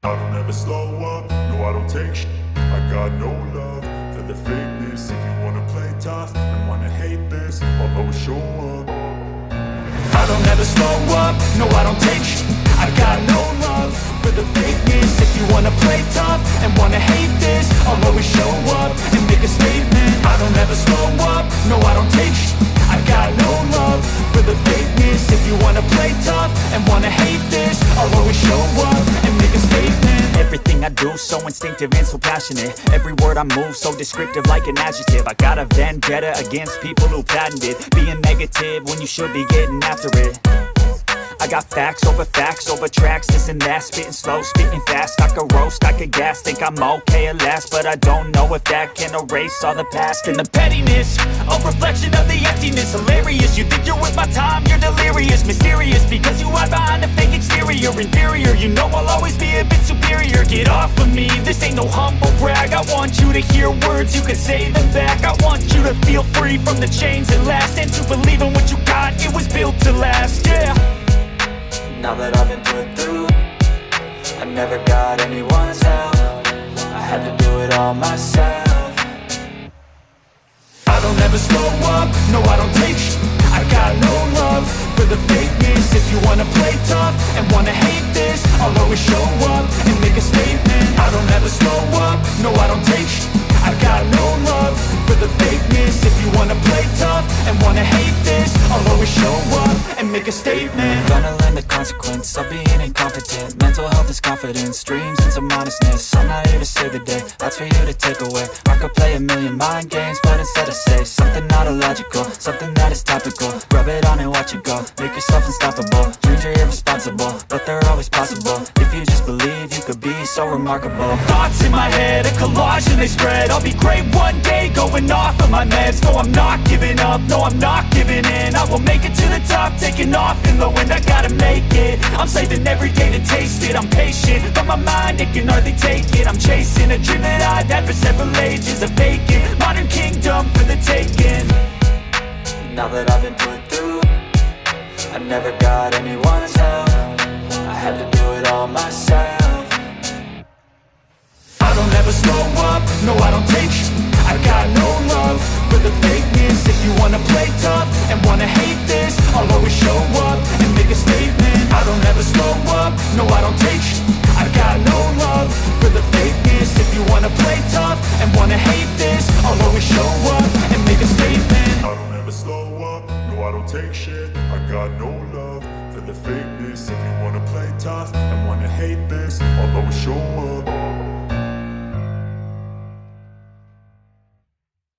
I don't ever slow up, no I don't take shit. I got no love for the fakeness. If you wanna play tough and wanna hate this, I'll always show up. I don't ever slow up, no I don't take shit. I got no love for the fakeness. If you wanna play tough and wanna hate this, I'll always show up and make a statement. I don't ever slow up, no I don't take shit. I got no love for the fakeness. If you wanna play tough and wanna hate this, I'll always show up and make a statement. Everything I do so instinctive and so passionate. Every word I move so descriptive like an adjective. I got a vendetta against people who patented being negative when you should be getting after it. I got facts over tracks, this and that. Spitting slow, spitting fast, I could roast, I could gas. Think I'm okay at last, but I don't know if that can erase all the past. And the pettiness, a reflection of the emptiness. Hilarious, you think you're with my time, you're delirious. Mysterious, because you hide behind a fake exterior. Inferior, you know I'll always be a bit superior. Get off of me, this ain't no humble brag. I want you to hear words, you can say them back. I want you to feel free from the chains that last, and to believe in what you got, it was built to last, yeah. Now that I've been put through, I never got anyone's help. I had to do it all myself. I don't ever slow up, no I don't take shit. I got no love for the fakeness. If you wanna play tough and wanna hate this, I'll always show up and make a statement. I don't ever slow up, no I don't take shit. I got no love for the fakeness. If you wanna play tough and wanna hate this, I'll always show up and make a statement. Gonna learn the consequence of being incompetent. Mental health is confidence, dreams and some honestness. I'm not here to save the day, that's for you to take away. I could play a million mind games, but instead I say something not illogical, something that is topical. Rub it on and watch it go, make yourself unstoppable. Dreams are irresponsible, but they're always possible. If you just believe, you could be so remarkable. Thoughts in my head, a collage and they spread. I'll be great one day, going off of my meds. No, I'm not giving up, no, I'm not giving in. I will make it to the top, taking off in the wind. I gotta make it, I'm saving every day to taste it. I'm patient, but my mind, it can hardly take it. I'm chasing a dream that I've had for several ages. A vacant, modern kingdom for the taking. Now that I've been put through, I never got anyone's help. I had to do it all myself. I don't ever slow up, no I don't take shit. I got no love for the fakeness. If you wanna play tough and wanna hate this, I'll always show up and make a statement. I don't ever slow up, no I don't take shit. I got no love for the fakeness. If you wanna play tough and wanna hate this, I'll always show up and make a statement. I don't ever slow up, no I don't take shit. I got no love for the fakeness. If you wanna play tough and wanna hate this, I'll always show up.